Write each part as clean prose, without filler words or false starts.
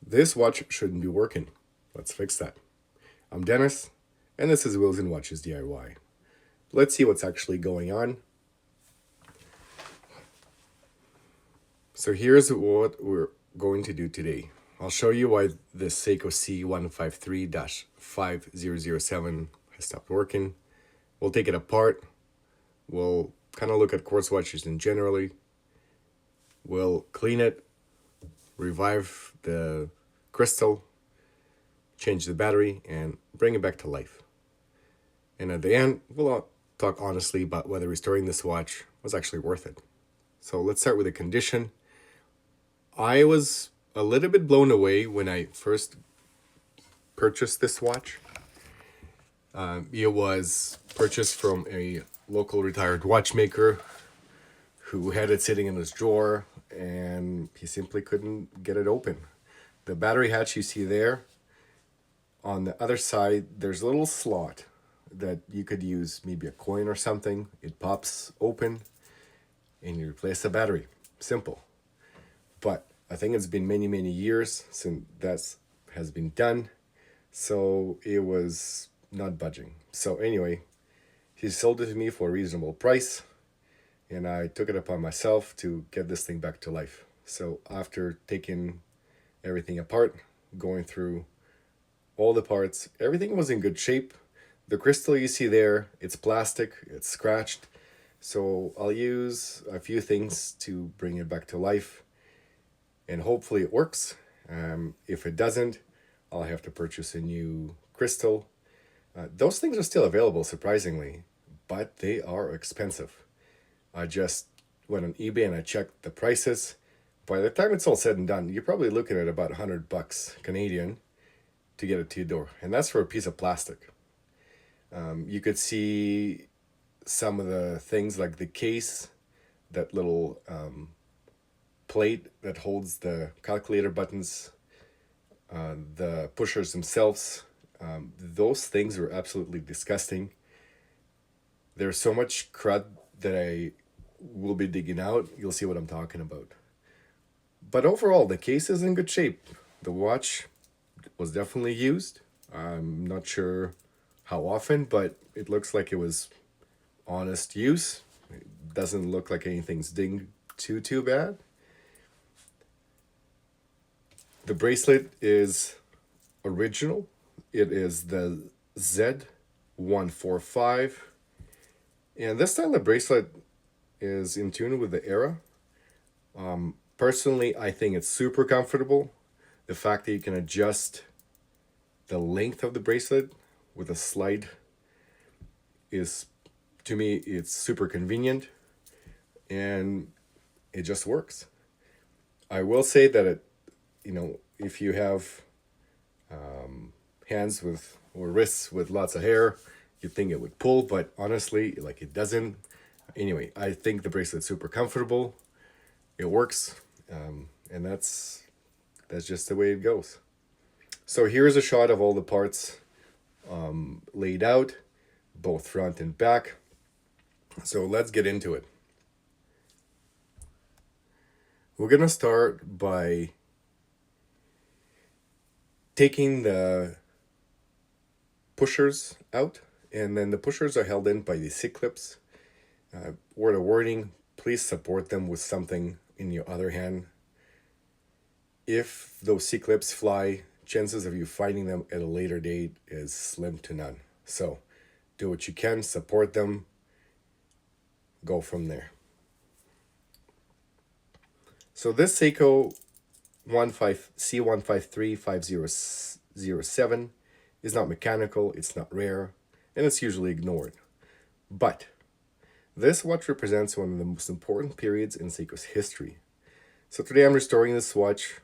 This watch shouldn't be working. Let's fix that. I'm Dennis, and this is Wheels and Watches DIY. Let's see what's actually going on. So here's what we're going to do today. I'll show you why this Seiko C153-5007 has stopped working. We'll take it apart. We'll kind of look at quartz watches in generally. We'll clean it, revive the crystal, change the battery, and bring it back to life. And at the end, we'll talk honestly about whether restoring this watch was actually worth it. So let's start with the condition. I was a little bit blown away when I first purchased this watch. It was purchased from a local retired watchmaker who had it sitting in his drawer, and he simply couldn't get it open. The battery hatch you see there, on the other side, there's a little slot that you could use maybe a coin or something. It pops open and you replace the battery. Simple. But I think it's been many, many years since that has been done. So it was not budging. So anyway, he sold it to me for a reasonable price, and I took it upon myself to get this thing back to life. So after taking everything apart, going through all the parts, everything was in good shape. The crystal you see there, it's plastic, it's scratched. So I'll use a few things to bring it back to life, and hopefully it works. If it doesn't, I'll have to purchase a new crystal. Those things are still available, surprisingly, but they are expensive. I just went on eBay and I checked the prices. By the time it's all said and done, you're probably looking at about $100 Canadian to get it to your door, and that's for a piece of plastic. You could see some of the things like the case, that little plate that holds the calculator buttons, the pushers themselves. Those things are absolutely disgusting. There's so much crud that I will be digging out. You'll see what I'm talking about. But overall, the case is in good shape. The watch was definitely used. I'm not sure how often, but it looks like it was honest use. It doesn't look like anything's dinged too bad. The bracelet is original. It is the Z145. And this style of bracelet is in tune with the era. Personally, I think it's super comfortable. The fact that you can adjust the length of the bracelet with a slide is, to me, it's super convenient, and it just works. I will say that if you have hands with or wrists with lots of hair, you'd think it would pull, but honestly, like, it doesn't. Anyway, I think the bracelet's super comfortable. It works, and that's just the way it goes. So here's a shot of all the parts laid out, both front and back. So let's get into it. We're gonna start by taking the pushers out, and then the pushers are held in by these C-clips. Word of warning, please support them with something in your other hand. If those C-clips fly, chances of you finding them at a later date is slim to none. So do what you can, support them, go from there. So this Seiko C153-5007 is not mechanical, it's not rare, and it's usually ignored. But this watch represents one of the most important periods in Seiko's history. So today I'm restoring this watch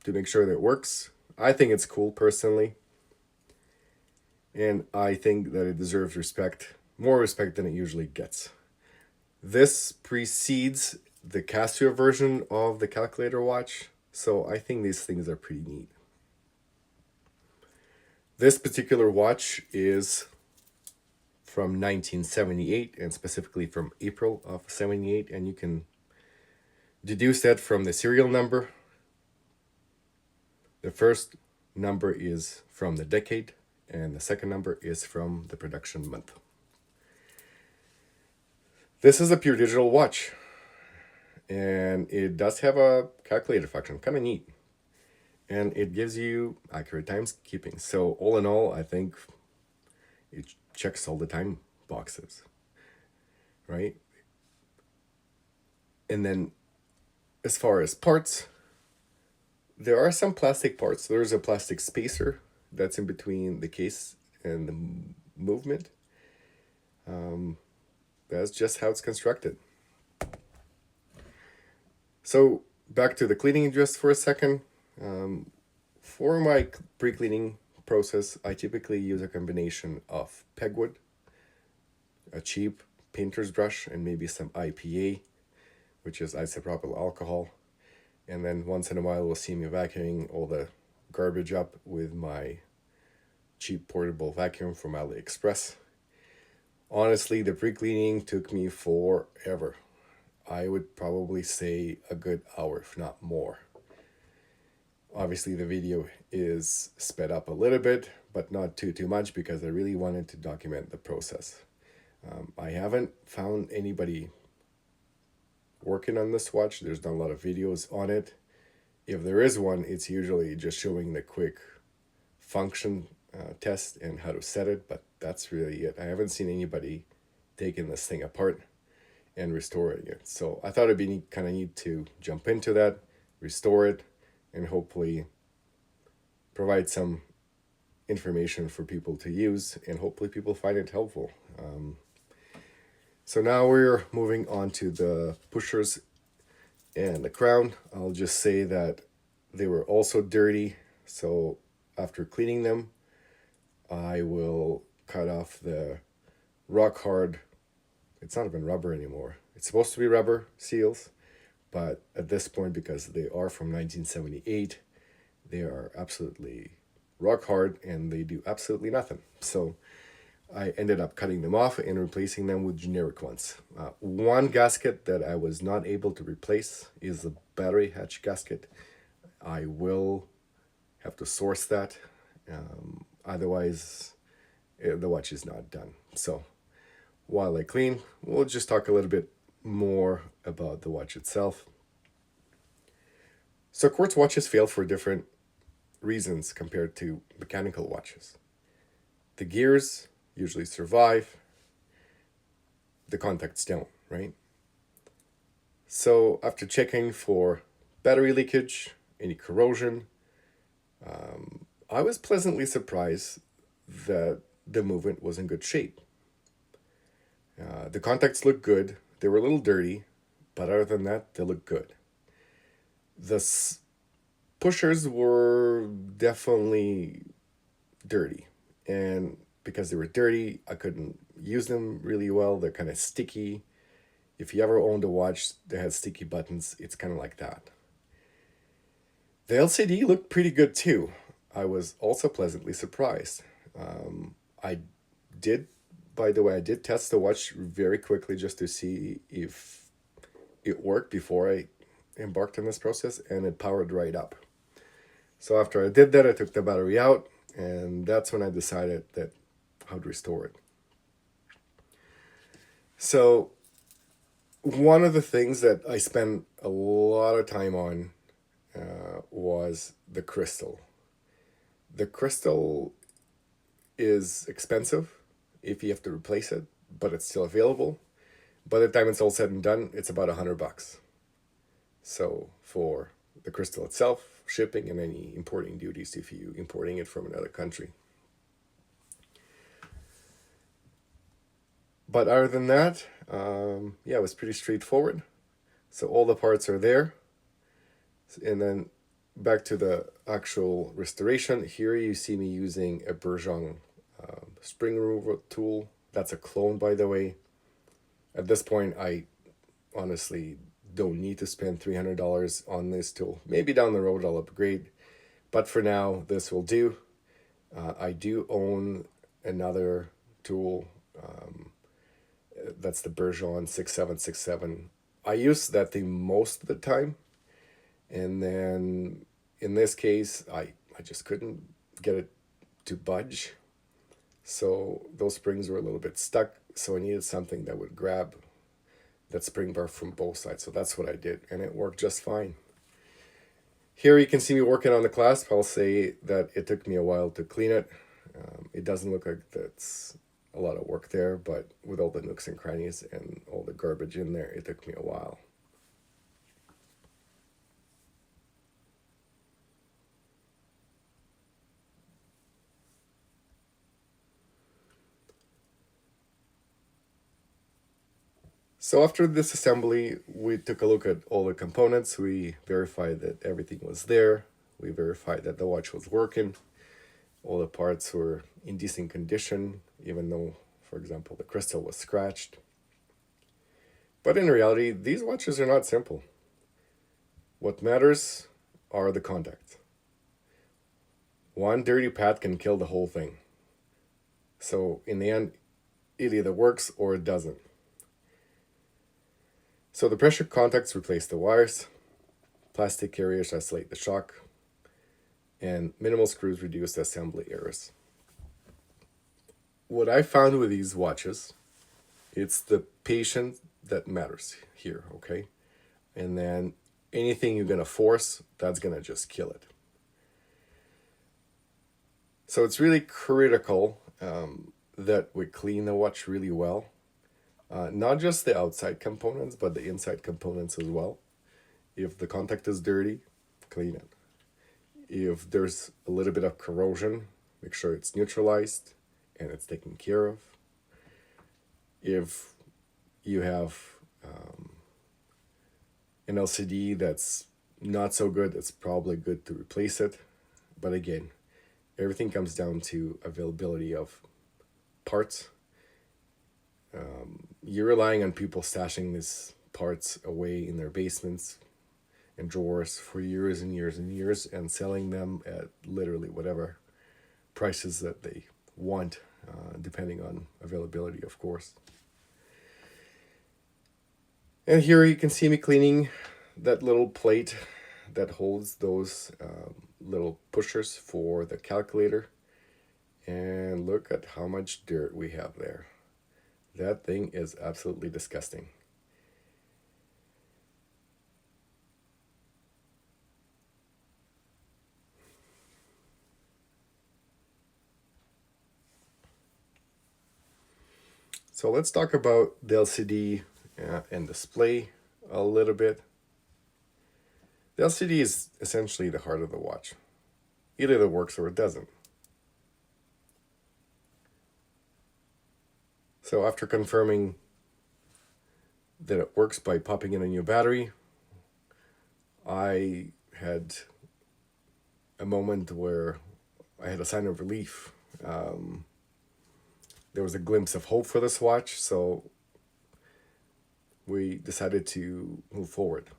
to make sure that it works. I think it's cool personally, and I think that it deserves respect, more respect than it usually gets. This precedes the Casio version of the calculator watch, so I think these things are pretty neat. This particular watch is from 1978, and specifically from April of 78, and you can deduce that from the serial number. The first number is from the decade, and the second number is from the production month. This is a pure digital watch, and it does have a calculator function, kind of neat. And it gives you accurate timekeeping. So all in all, I think it checks all the time boxes, right? And then as far as parts, there are some plastic parts. There's a plastic spacer that's in between the case and the movement. That's just how it's constructed. So back to the cleaning just for a second. For my pre-cleaning process, I typically use a combination of pegwood, a cheap painter's brush, and maybe some IPA, which is isopropyl alcohol. And then once in a while, we'll see me vacuuming all the garbage up with my cheap portable vacuum from AliExpress. Honestly, the pre-cleaning took me forever. I would probably say a good hour, if not more. Obviously, the video is sped up a little bit, but not too much because I really wanted to document the process. I haven't found anybody working on this watch. There's not a lot of videos on it. If there is one, it's usually just showing the quick function test and how to set it, but that's really it. I haven't seen anybody taking this thing apart and restoring it. So I thought it'd be kind of neat to jump into that, restore it, and hopefully provide some information for people to use, and hopefully people find it helpful. So now we're moving on to the pushers and the crown. I'll just say that they were also dirty. So after cleaning them, I will cut off the rock hard, it's not even rubber anymore. It's supposed to be rubber seals, but at this point, because they are from 1978, they are absolutely rock hard and they do absolutely nothing. So I ended up cutting them off and replacing them with generic ones. One gasket that I was not able to replace is the battery hatch gasket. I will have to source that. Otherwise, the watch is not done. So while I clean, we'll just talk a little bit more about the watch itself. So quartz watches fail for different reasons compared to mechanical watches. The gears usually survive, the contacts don't, right? So after checking for battery leakage, any corrosion, I was pleasantly surprised that the movement was in good shape. The contacts look good. They were a little dirty, but other than that, they look good. The pushers were definitely dirty, and because they were dirty, I couldn't use them really well. They're kind of sticky. If you ever owned a watch that had sticky buttons, it's kind of like that. The LCD looked pretty good too. I was also pleasantly surprised. I did test the watch very quickly just to see if it worked before I embarked on this process, and it powered right up. So after I did that, I took the battery out, and that's when I decided that how to restore it. So one of the things that I spent a lot of time on was the crystal. The crystal is expensive if you have to replace it, but it's still available. By the time it's all said and done, it's about $100. So for the crystal itself, shipping, and any importing duties if you importing it from another country. But other than that, it was pretty straightforward. So all the parts are there. And then back to the actual restoration. Here you see me using a Bergeon spring removal tool. That's a clone, by the way. At this point, I honestly don't need to spend $300 on this tool. Maybe down the road I'll upgrade, but for now this will do. I do own another tool. That's the Bergeon 6767. I use that thing most of the time, and then In this case, I just couldn't get it to budge. So those springs were a little bit stuck. So I needed something that would grab that spring bar from both sides. So that's what I did, and it worked just fine. Here you can see me working on the clasp. I'll say that it took me a while to clean it. It doesn't look like that's a lot of work there, but with all the nooks and crannies and all the garbage in there, it took me a while. So after this assembly, we took a look at all the components. We verified that everything was there. We verified that the watch was working. All the parts were in decent condition, even though, for example, the crystal was scratched. But in reality, these watches are not simple. What matters are the contacts. One dirty pad can kill the whole thing. So in the end, it either works or it doesn't. So the pressure contacts replace the wires, plastic carriers isolate the shock, and minimal screws reduce the assembly errors. What I found with these watches, it's the patience that matters here, okay? And then anything you're gonna force, that's gonna just kill it. So it's really critical that we clean the watch really well. Not just the outside components, but the inside components as well. If the contact is dirty, clean it. If there's a little bit of corrosion, make sure it's neutralized and it's taken care of. If you have an LCD that's not so good, it's probably good to replace it. But again, everything comes down to availability of parts. You're relying on people stashing these parts away in their basements and drawers for years and years and years and selling them at literally whatever prices that they want, depending on availability, of course. And here you can see me cleaning that little plate that holds those little pushers for the calculator. And look at how much dirt we have there. That thing is absolutely disgusting. So let's talk about the LCD and display a little bit. The LCD is essentially the heart of the watch. It either works or it doesn't. So after confirming that it works by popping in a new battery, I had a moment where I had a sign of relief. There was a glimpse of hope for this watch, so we decided to move forward.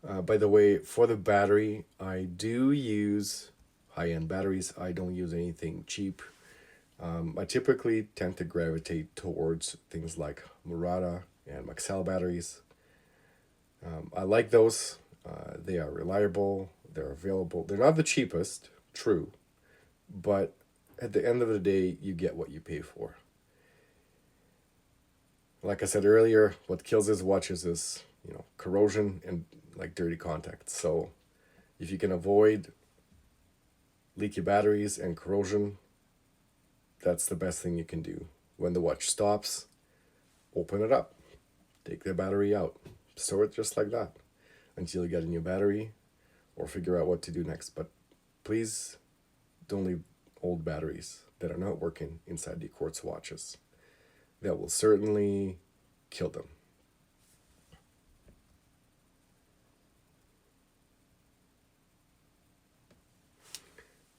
By the way, for the battery, I do use high-end batteries. I don't use anything cheap. I typically tend to gravitate towards things like Murata and Maxell batteries. I like those. They are reliable. They're available. They're not the cheapest, true, but at the end of the day, you get what you pay for. Like I said earlier, what kills these watches is, corrosion and like dirty contacts. So if you can avoid leaky batteries and corrosion, that's the best thing you can do. When the watch stops, open it up, take the battery out, store it just like that until you get a new battery or figure out what to do next. But please don't leave old batteries that are not working inside the quartz watches. That will certainly kill them.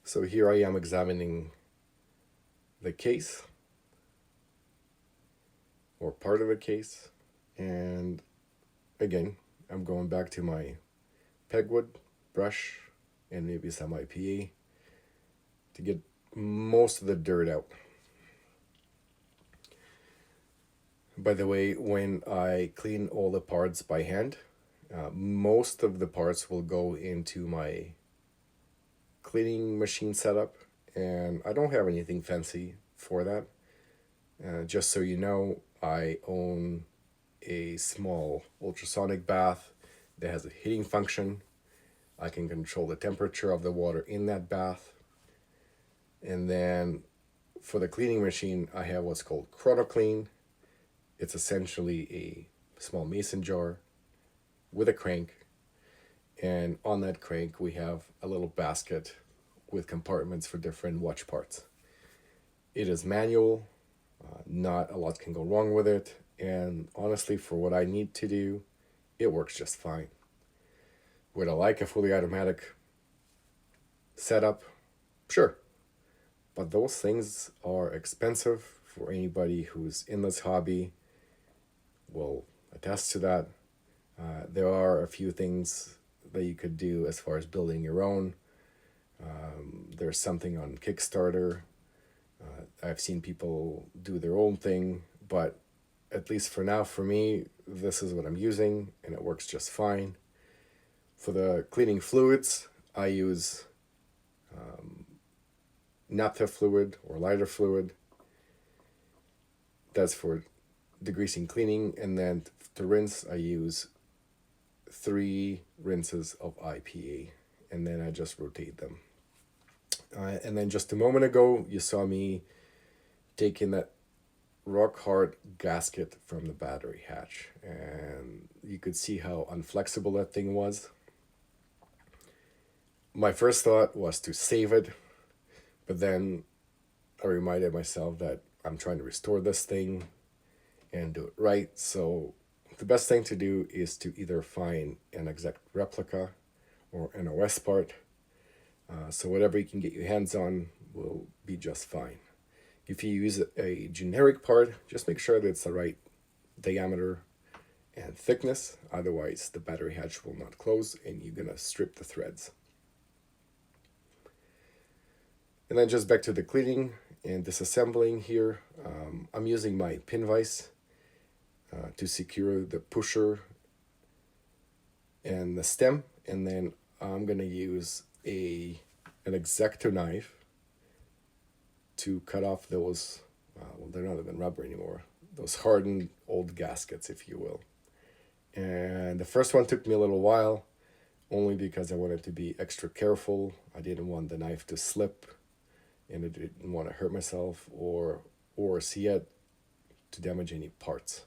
So here I am examining the case, or part of the case, and again, I'm going back to my pegwood brush and maybe some IPA to get most of the dirt out. By the way, when I clean all the parts by hand, most of the parts will go into my cleaning machine setup, and I don't have anything fancy for that. Just so you know, I own a small ultrasonic bath that has a heating function. I can control the temperature of the water in that bath. And then for the cleaning machine, I have what's called ChronoClean. It's essentially a small mason jar with a crank. And on that crank, we have a little basket with compartments for different watch parts. It is manual, not a lot can go wrong with it. And honestly, for what I need to do, it works just fine. Would I like a fully automatic setup? Sure. But those things are expensive. For anybody who's in this hobby will attest to that. There are a few things that you could do as far as building your own. There's something on Kickstarter. I've seen people do their own thing, but at least for now, for me, this is what I'm using, and it works just fine. For the cleaning fluids, I use naphtha fluid or lighter fluid. That's for degreasing cleaning, and then to rinse, I use 3 rinses of IPA, and then I just rotate them. And then just a moment ago, you saw me taking that rock hard gasket from the battery hatch, and you could see how unflexible that thing was. My first thought was to save it, but then I reminded myself that I'm trying to restore this thing and do it right. So the best thing to do is to either find an exact replica or an OS part. So whatever you can get your hands on will be just fine. If you use a generic part, just make sure that it's the right diameter and thickness. Otherwise, the battery hatch will not close and you're going to strip the threads. And then just back to the cleaning and disassembling here. I'm using my pin vise to secure the pusher and the stem. And then I'm going to use an X-Acto knife to cut off those, well, they're not even rubber anymore, those hardened old gaskets, if you will. And the first one took me a little while, only because I wanted to be extra careful. I didn't want the knife to slip, and I didn't want to hurt myself or see it to damage any parts.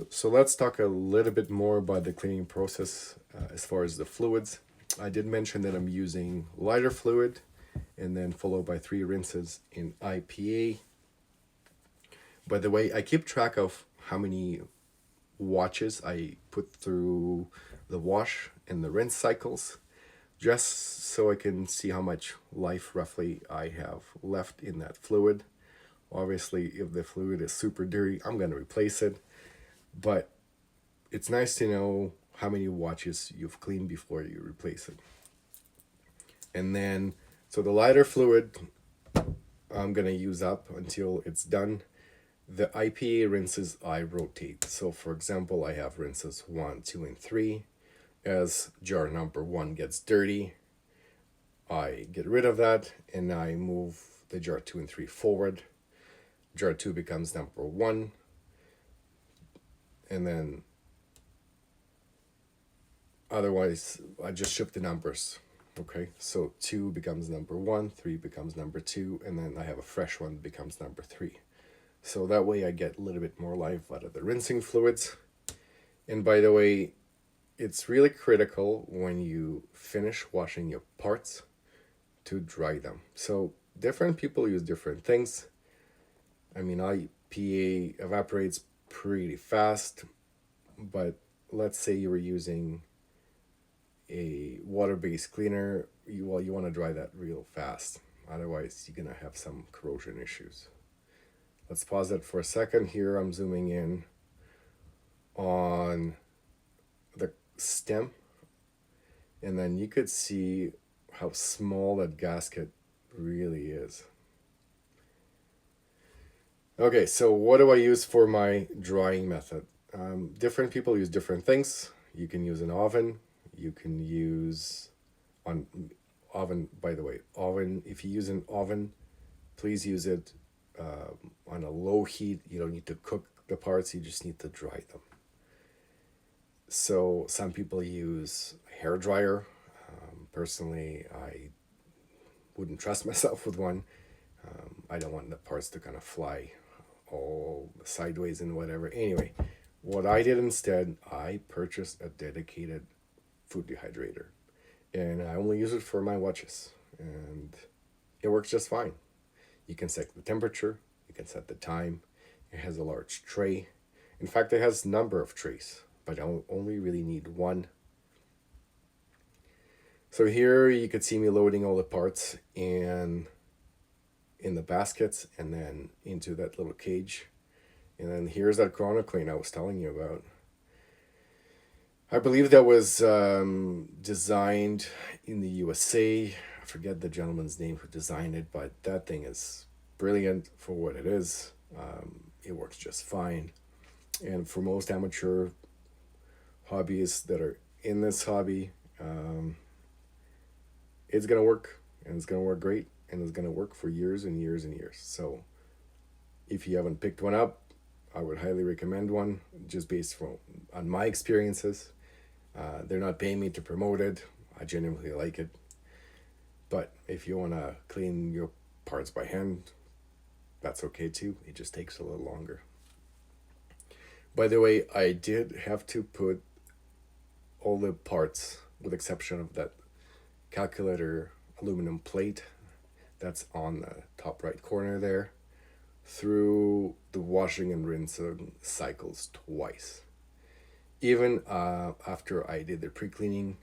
So let's talk a little bit more about the cleaning process as far as the fluids. I did mention that I'm using lighter fluid and then followed by 3 rinses in IPA. By the way, I keep track of how many watches I put through the wash and the rinse cycles, just so I can see how much life roughly I have left in that fluid. Obviously, if the fluid is super dirty, I'm going to replace it. But it's nice to know how many watches you've cleaned before you replace it. And then, so the lighter fluid, I'm going to use up until it's done. The IPA rinses I rotate. So for example, I have rinses 1, 2, and 3. As jar number 1 gets dirty, I get rid of that and I move the jar 2 and 3 forward. Jar 2 becomes number 1. And then otherwise I just shift the numbers. Okay, so 2 becomes number 1, 3 becomes number 2, and then I have a fresh one that becomes number 3. So that way I get a little bit more life out of the rinsing fluids. And by the way, it's really critical when you finish washing your parts to dry them. So different people use different things. I mean, IPA evaporates pretty fast, but let's say you were using a water-based cleaner, you want to dry that real fast. Otherwise, you're going to have some corrosion issues. Let's pause it for a second here. I'm zooming in. on the stem, and then you could see how small that gasket really is. Okay, so what do I use for my drying method? Different people use different things. You can use an oven. You can use on oven. By the way, oven. If you use an oven, please use it on a low heat. You don't need to cook the parts. You just need to dry them. So some people use a hair dryer. Personally, I wouldn't trust myself with one. I don't want the parts to kind of fly all sideways and whatever. Anyway, what I did instead, I purchased a dedicated food dehydrator, and I only use it for my watches, and it works just fine. You can set the temperature, you can set the time. It has a large tray. In fact, it has a number of trays, but I only really need one. So here you could see me loading all the parts in the baskets and then into that little cage. And then here's that Chrono Clean I was telling you about. I believe that was designed in the USA. I forget the gentleman's name who designed it, but that thing is brilliant for what it is. It works just fine. And for most amateur hobbyists that are in this hobby, it's going to work, and it's going to work great, and it's going to work for years and years and years. So if you haven't picked one up, I would highly recommend one, just based on my experiences. They're not paying me to promote it. I genuinely like it. But if you want to clean your parts by hand, that's okay too. It just takes a little longer. By the way, I did have to put all the parts, with exception of that calculator aluminum plate that's on the top right corner there, through the washing and rinsing cycles twice. Even after I did the pre-cleaning,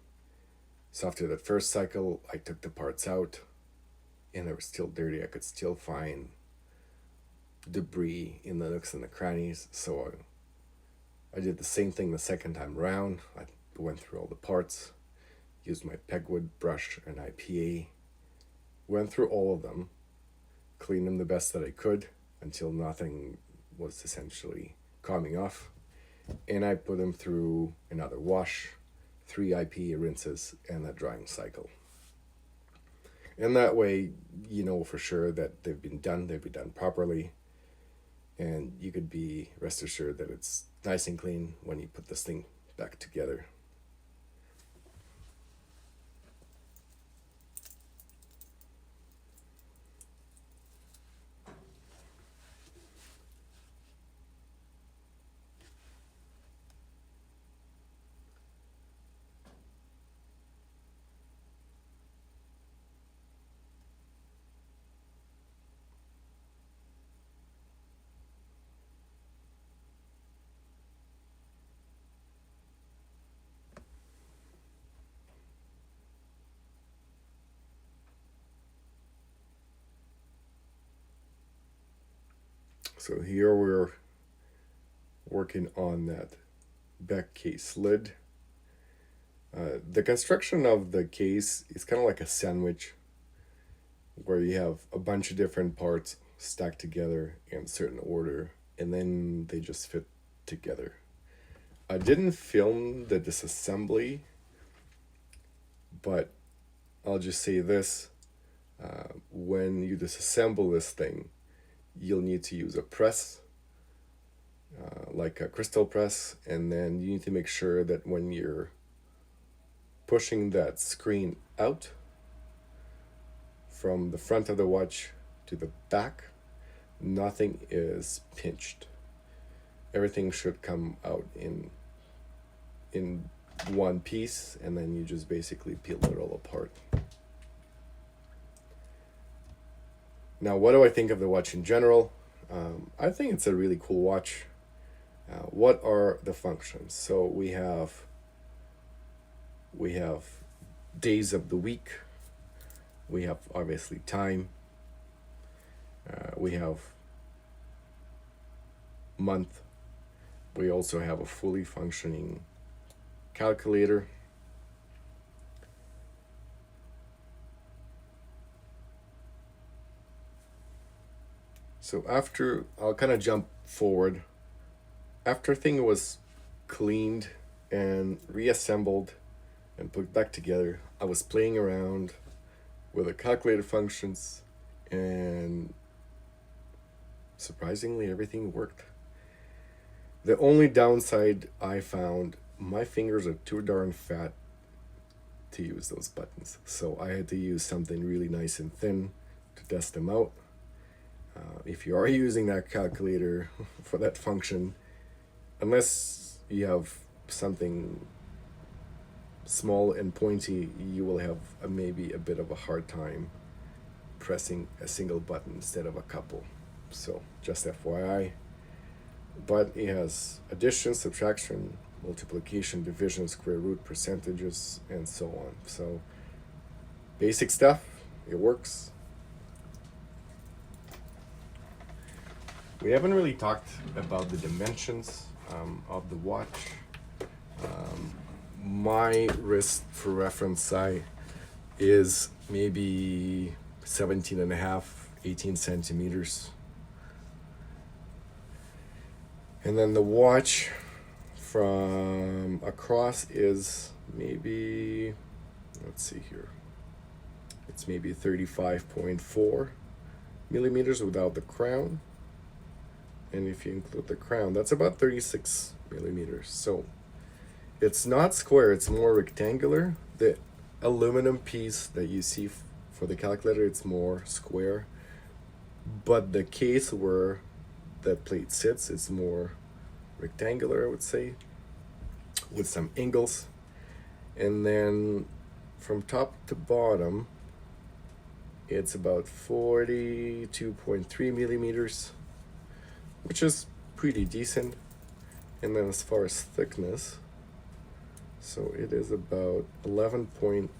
so after the first cycle, I took the parts out and they were still dirty. I could still find debris in the nooks and the crannies. So I did the same thing the second time around. I went through all the parts, used my pegwood brush and IPA, went through all of them, cleaned them the best that I could until nothing was essentially coming off, and I put them through another wash, 3 IPA rinses, and a drying cycle. And that way, you know for sure that they've been done properly, and you could be rest assured that it's nice and clean when you put this thing back together. So here we're working on that back case lid. The construction of the case is kind of like a sandwich, where you have a bunch of different parts stacked together in a certain order, and then they just fit together. I didn't film the disassembly, but I'll just say this. When you disassemble this thing, you'll need to use a press, like a crystal press, and then you need to make sure that when you're pushing that screen out from the front of the watch to the back, nothing is pinched. Everything should come out in one piece, and then you just basically peel it all apart. Now, what do I think of the watch in general? I think it's a really cool watch. What are the functions? So we have days of the week. We have obviously time. We have month, We also have a fully functioning calculator. So after, I'll kind of jump forward. After everything was cleaned and reassembled and put back together, I was playing around with the calculator functions, and surprisingly everything worked. The only downside I found, my fingers are too darn fat to use those buttons, so I had to use something really nice and thin to test them out. If you are using that calculator for that function, unless you have something small and pointy, you will have maybe a bit of a hard time pressing a single button instead of a couple. So just FYI. But it has addition, subtraction, multiplication, division, square root, percentages, and so on. So basic stuff, it works. We haven't really talked about the dimensions of the watch. My wrist, for reference, is maybe 17 and a half, 18 centimeters. And then the watch from across is maybe, let's see here, it's maybe 35.4 millimeters without the crown. And if you include the crown, that's about 36 millimeters. So it's not square, it's more rectangular. The aluminum piece that you see for the calculator, it's more square. But the case where that plate sits is more rectangular, I would say, with some angles. And then from top to bottom, it's about 42.3 millimeters, which is pretty decent. And then as far as thickness, so it is about 11.8.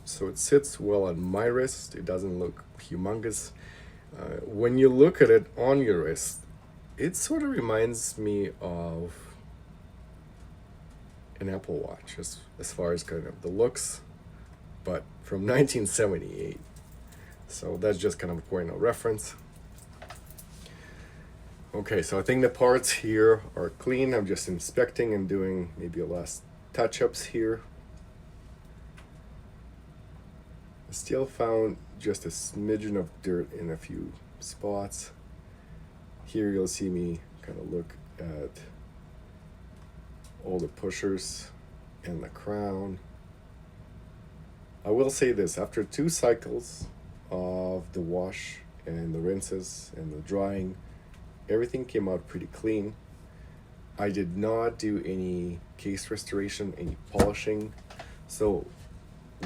So it sits well on my wrist. It doesn't look humongous. When you look at it on your wrist, it sort of reminds me of an Apple Watch as far as kind of the looks, but from 1978. So that's just kind of a point of reference. Okay, so I think the parts here are clean. I'm just inspecting and doing maybe a last touch-ups here. I still found just a smidgen of dirt in a few spots. Here you'll see me kind of look at all the pushers and the crown. I will say this, after 2 cycles of the wash and the rinses and the drying, everything came out pretty clean. I did not do any case restoration, any polishing. So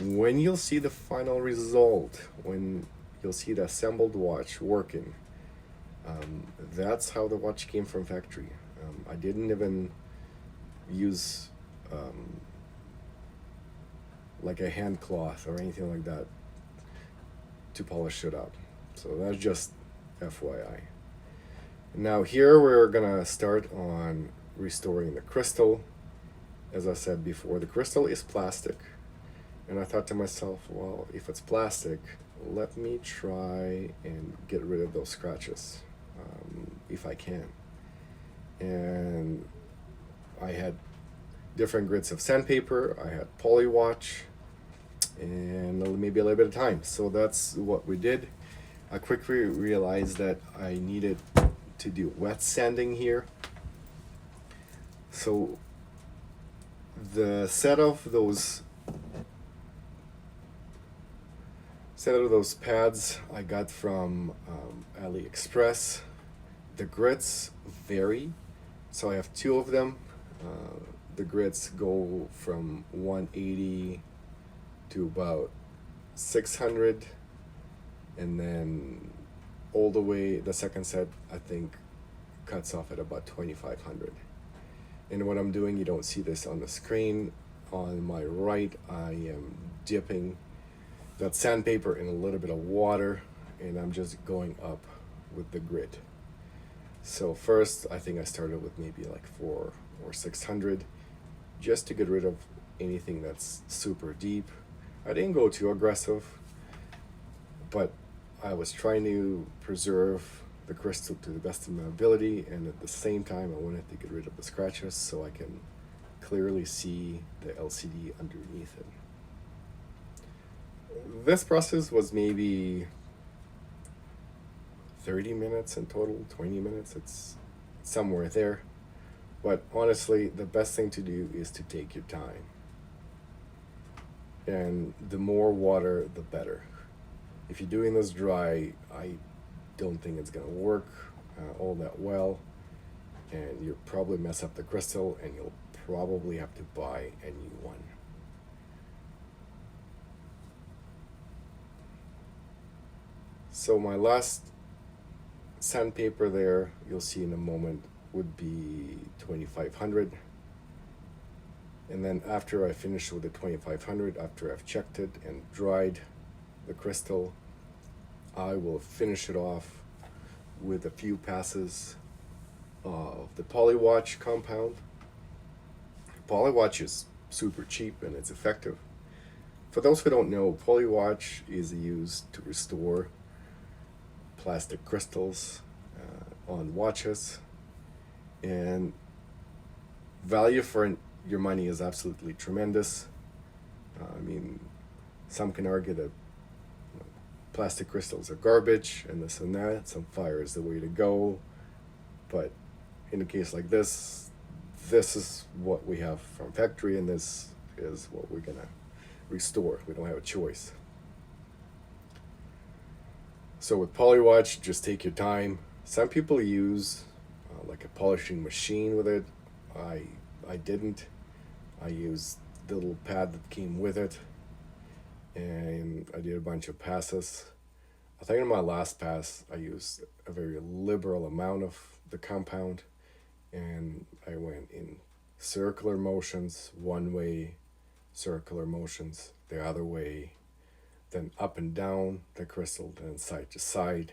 when you'll see the final result, when you'll see the assembled watch working, that's how the watch came from factory. I didn't even use like a hand cloth or anything like that to polish it up. So that's just FYI. Now here we're gonna start on restoring the crystal. As I said before, the crystal is plastic. And I thought to myself, well, if it's plastic, let me try and get rid of those scratches, if I can. And I had different grits of sandpaper, I had polywatch, and maybe a little bit of time. So that's what we did. I quickly realized that I needed to do wet sanding here. So the set of those pads I got from AliExpress. The grits vary, so I have 2 of them. The grits go from 180 to about 600, and then all the way, the second set I think cuts off at about 2500. And what I'm doing, you don't see this on the screen, on my right I am dipping that sandpaper in a little bit of water, and I'm just going up with the grit. So first, I think I started with maybe like 4 or 600, just to get rid of anything that's super deep. I didn't go too aggressive, but I was trying to preserve the crystal to the best of my ability, and at the same time I wanted to get rid of the scratches so I can clearly see the LCD underneath it. This process was maybe 30 minutes in total, 20 minutes, it's somewhere there. But honestly, the best thing to do is to take your time. And the more water, the better. If you're doing this dry, I don't think it's gonna work all that well. And you'll probably mess up the crystal, and you'll probably have to buy a new one. So my last sandpaper there, you'll see in a moment, would be 2500. And then after I finish with the 2500, after I've checked it and dried the crystal, I will finish it off with a few passes of the Polywatch compound. Polywatch is super cheap and it's effective. For those who don't know, Polywatch is used to restore plastic crystals on watches, and value for your money is absolutely tremendous. I mean, some can argue that plastic crystals are garbage and this and that. Some fire is the way to go, but in a case like this is what we have from factory, and this is what we're gonna restore. We don't have a choice. So with Polywatch, just take your time. Some people use like a polishing machine with it. I didn't. I used the little pad that came with it, and I did a bunch of passes. I think in my last pass I used a very liberal amount of the compound, and I went in circular motions, one way, circular motions the other way, then up and down the crystal, then side to side.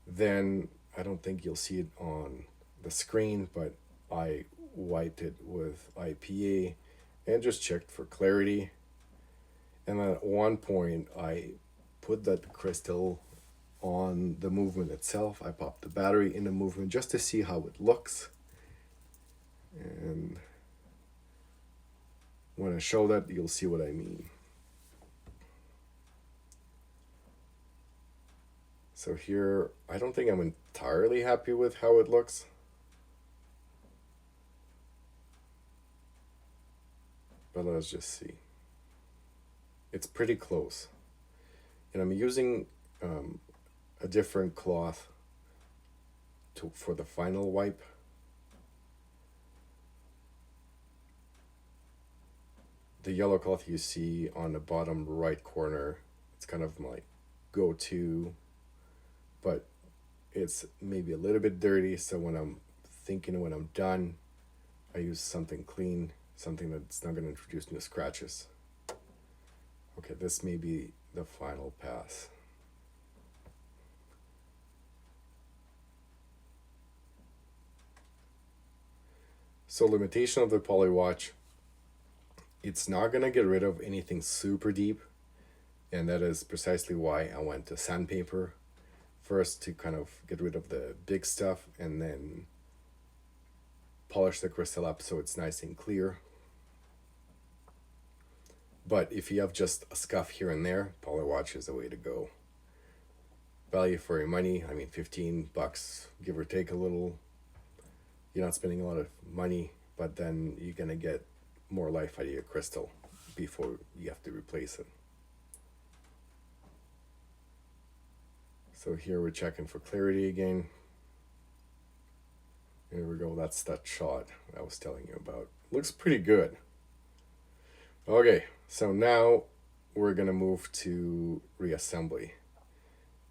Then I don't think you'll see it on the screen, but I wiped it with IPA and just checked for clarity. And then at one point I put that crystal on the movement itself. I popped the battery in the movement just to see how it looks. And when I show that, you'll see what I mean. So here, I don't think I'm entirely happy with how it looks. But let's just see. It's pretty close. And I'm using a different cloth for the final wipe. The yellow cloth you see on the bottom right corner, it's kind of my go-to, but it's maybe a little bit dirty, so when I'm done, I use something clean, something that's not going to introduce new scratches. Okay, this may be the final pass. So limitation of the Polywatch, it's not going to get rid of anything super deep, and that is precisely why I went to sandpaper first, to kind of get rid of the big stuff and then polish the crystal up so it's nice and clear. But if you have just a scuff here and there, Polywatch is the way to go. Value for your money, I mean, $15, give or take a little. You're not spending a lot of money, but then you're gonna get more life out of your crystal before you have to replace it. So here we're checking for clarity again. Here we go, that's that shot I was telling you about. Looks pretty good. Okay, so now we're gonna move to reassembly.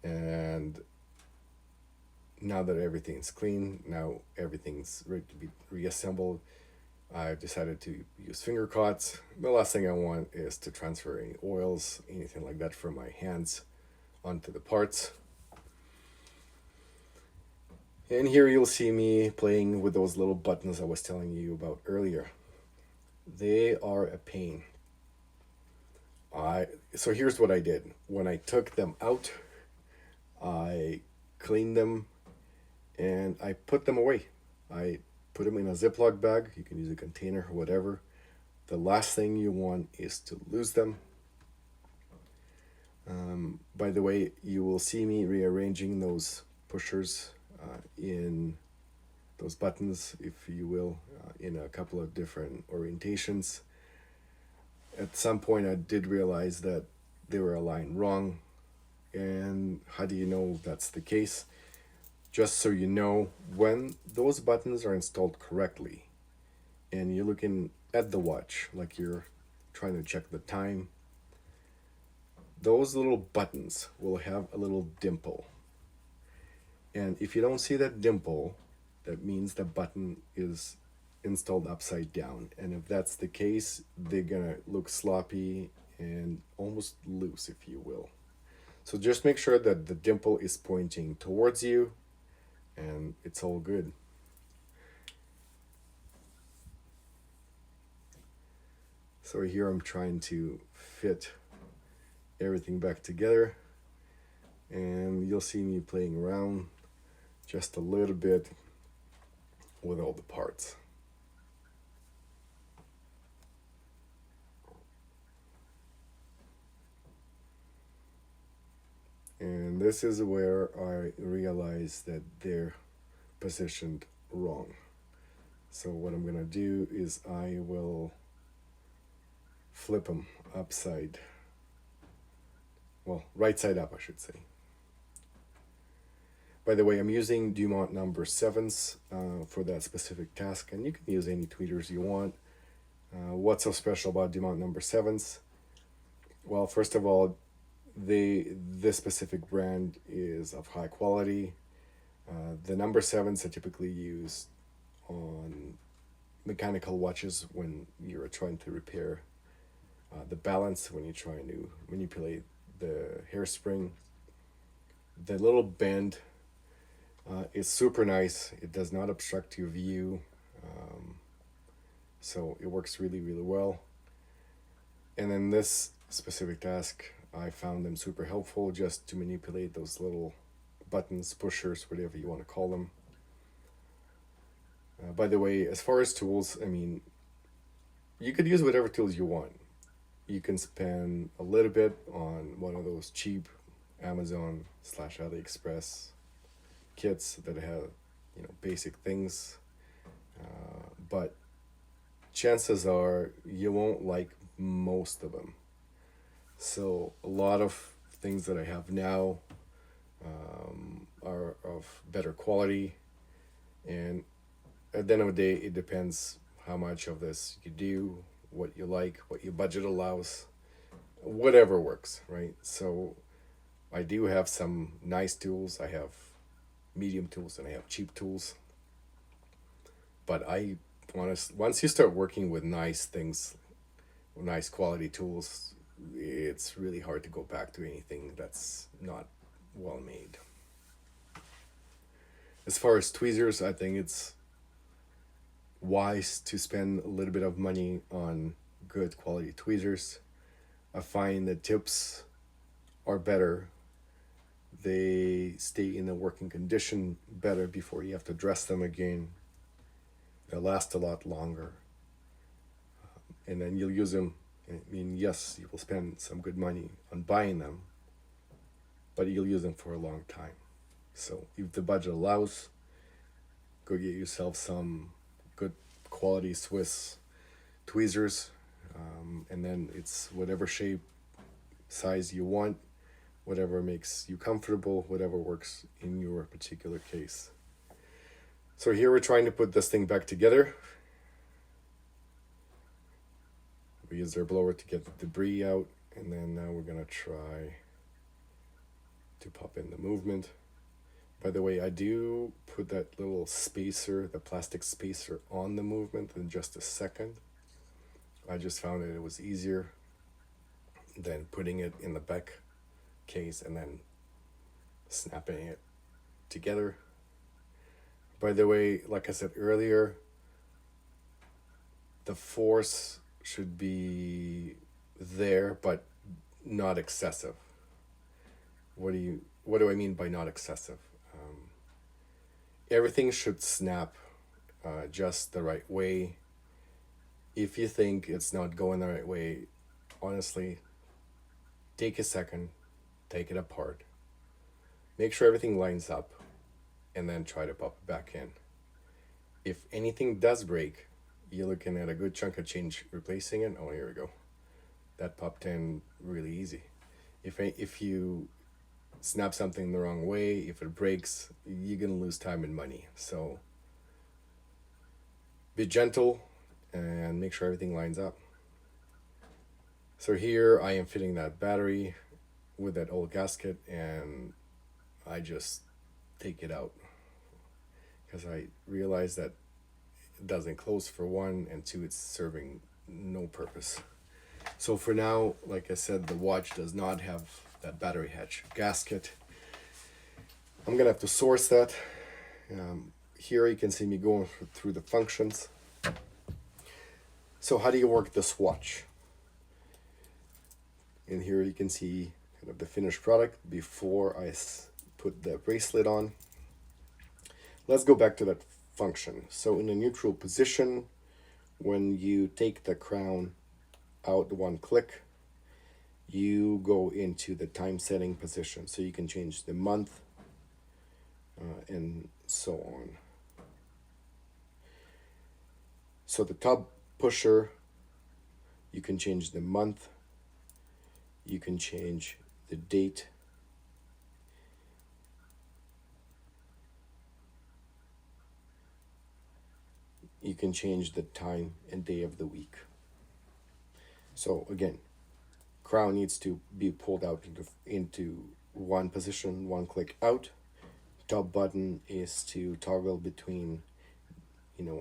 And now that everything's clean, now everything's ready to be reassembled, I've decided to use finger cuts. The last thing I want is to transfer any oils, anything like that from my hands onto the parts. And here you'll see me playing with those little buttons I was telling you about earlier. They are a pain. So here's what I did. When I took them out, I cleaned them and I put them away. I put them in a Ziploc bag. You can use a container or whatever. The last thing you want is to lose them. By the way, you will see me rearranging those pushers in those buttons, if you will, in a couple of different orientations. At some point, I did realize that they were aligned wrong. And how do you know that's the case? Just so you know, when those buttons are installed correctly and you're looking at the watch like you're trying to check the time, those little buttons will have a little dimple. And if you don't see that dimple, that means the button is installed upside down. And if that's the case, they're gonna look sloppy and almost loose, if you will. So just make sure that the dimple is pointing towards you and it's all good. So here I'm trying to fit everything back together, and you'll see me playing around just a little bit with all the parts. And this is where I realize that they're positioned wrong. So what I'm gonna do is I will flip them upside, well, right side up, I should say. By the way, I'm using Dumont number 7s for that specific task, and you can use any tweeters you want. What's so special about Dumont number 7s? Well, first of all, this specific brand is of high quality. The number 7s are typically used on mechanical watches when you're trying to repair the balance, when you're trying to manipulate the hairspring. The little bend is super nice. It does not obstruct your view, so it works really, really well. And then this specific task, I found them super helpful just to manipulate those little buttons, pushers, whatever you want to call them. By the way, as far as tools, I mean, you could use whatever tools you want. You can spend a little bit on one of those cheap Amazon/AliExpress kits that have, basic things. But chances are you won't like most of them. So a lot of things that I have now are of better quality, and at the end of the day, it depends how much of this you do, what you like, what your budget allows, whatever works, right? So I do have some nice tools. I have medium tools and I have cheap tools. But I want to, once you start working with nice things, nice quality tools, it's really hard to go back to anything that's not well made. As far as tweezers, I think it's wise to spend a little bit of money on good quality tweezers. I find that tips are better. They stay in a working condition better before you have to dress them again. They last a lot longer. And then you'll use them. I mean, yes, you will spend some good money on buying them, but you'll use them for a long time. So if the budget allows, go get yourself some good quality Swiss tweezers, and then it's whatever shape, size you want, whatever makes you comfortable, whatever works in your particular case. So here we're trying to put this thing back together. We use our blower to get the debris out, and then now we're gonna try to pop in the movement. By the way, I do put that little spacer, the plastic spacer, on the movement in just a second. I just found that it was easier than putting it in the back case and then snapping it together. By the way, like I said earlier, the force should be there, but not excessive. What do I mean by not excessive? Everything should snap just the right way. If you think it's not going the right way, honestly, take a second, take it apart, make sure everything lines up, and then try to pop it back in. If anything does break, you're looking at a good chunk of change replacing it. Oh, here we go. That popped in really easy. If you snap something the wrong way, if it breaks, you're gonna lose time and money. So be gentle and make sure everything lines up. So here I am fitting that battery with that old gasket, and I just take it out because I realize that it doesn't close, for one, and two, it's serving no purpose. So for now, like I said, the watch does not have that battery hatch gasket. I'm gonna have to source that. Here you can see me going through the functions. So how do you work this watch? And here you can see kind of the finished product before I put the bracelet on. Let's go back to that function. So in a neutral position, when you take the crown out one click, you go into the time setting position. So you can change the month and so on. So the top pusher, you can change the month, you can change the date, you can change the time and day of the week. So again, crown needs to be pulled out into one position, one click out. Top button is to toggle between,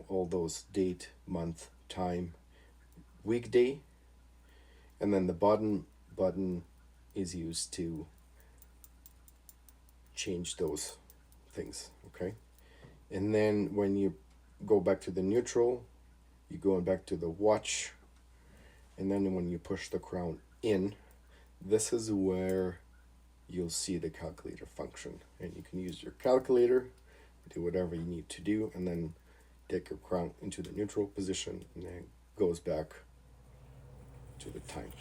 all those date, month, time, weekday. And then the bottom button is used to change those things, okay? And then when you go back to the neutral, you go back to the watch, and then when you push the crown in, this is where you'll see the calculator function, and you can use your calculator, do whatever you need to do, and then take your crown into the neutral position, and then it goes back to the time.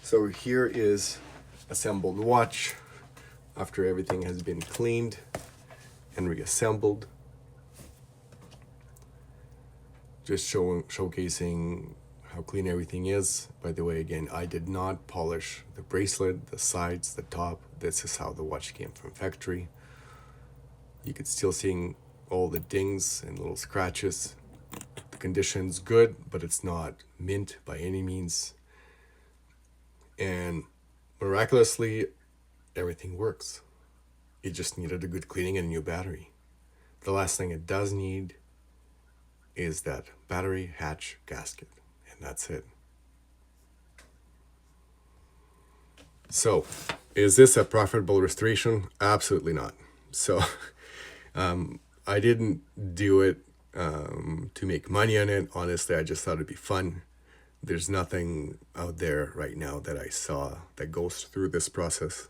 So here is assembled watch after everything has been cleaned and reassembled. Just showcasing how clean everything is. By the way, again, I did not polish the bracelet, the sides, the top. This is how the watch came from factory. You could still see all the dings and little scratches. The condition's good, but it's not mint by any means. And miraculously, everything works. It just needed a good cleaning and a new battery. The last thing it does need is that battery hatch gasket, and that's it. So, is this a profitable restoration? Absolutely not. So, I didn't do it to make money on it. Honestly, I just thought it'd be fun. There's nothing out there right now that I saw that goes through this process.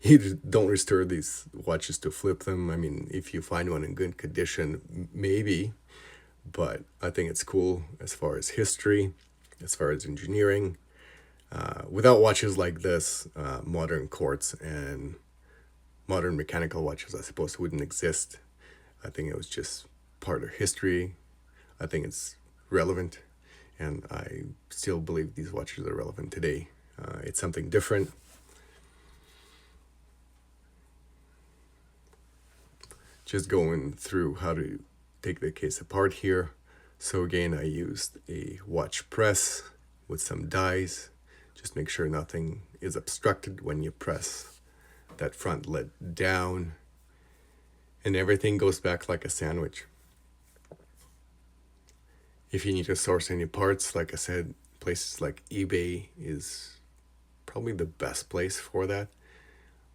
You don't restore these watches to flip them. I mean, if you find one in good condition, maybe, but I think it's cool as far as history, as far as engineering. Without watches like this, modern quartz and modern mechanical watches, I suppose, wouldn't exist. I think it was just part of history. I think it's relevant, and I still believe these watches are relevant today. It's something different. Just going through how to take the case apart here. So again, I used a watch press with some dies. Just make sure nothing is obstructed when you press that front lid down, and everything goes back like a sandwich. If you need to source any parts, like I said, places like eBay is probably the best place for that.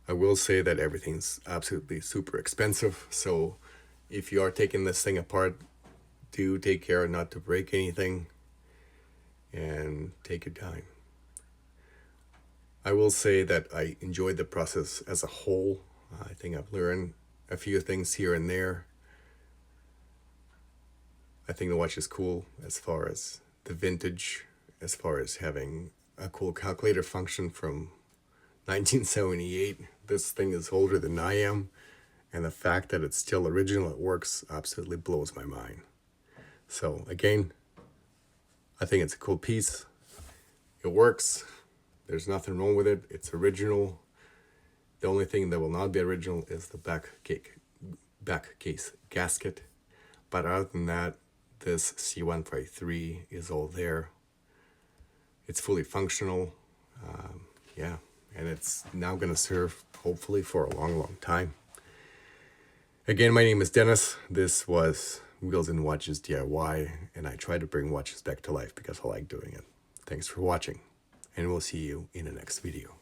I will say that everything's absolutely super expensive, so if you are taking this thing apart, do take care not to break anything and take your time. I will say that I enjoyed the process as a whole. I think I've learned a few things here and there. I think the watch is cool as far as the vintage, as far as having a cool calculator function from 1978. This thing is older than I am, and the fact that it's still original, it works, absolutely blows my mind. So again, I think it's a cool piece. It works. There's nothing wrong with it. It's original. The only thing that will not be original is the back case gasket. But other than that, this C153 is all there. It's fully functional. Yeah, and it's now going to serve, hopefully, for a long, long time. Again, my name is Dennis. This was Wheels and Watches DIY, and I try to bring watches back to life because I like doing it. Thanks for watching, and we'll see you in the next video.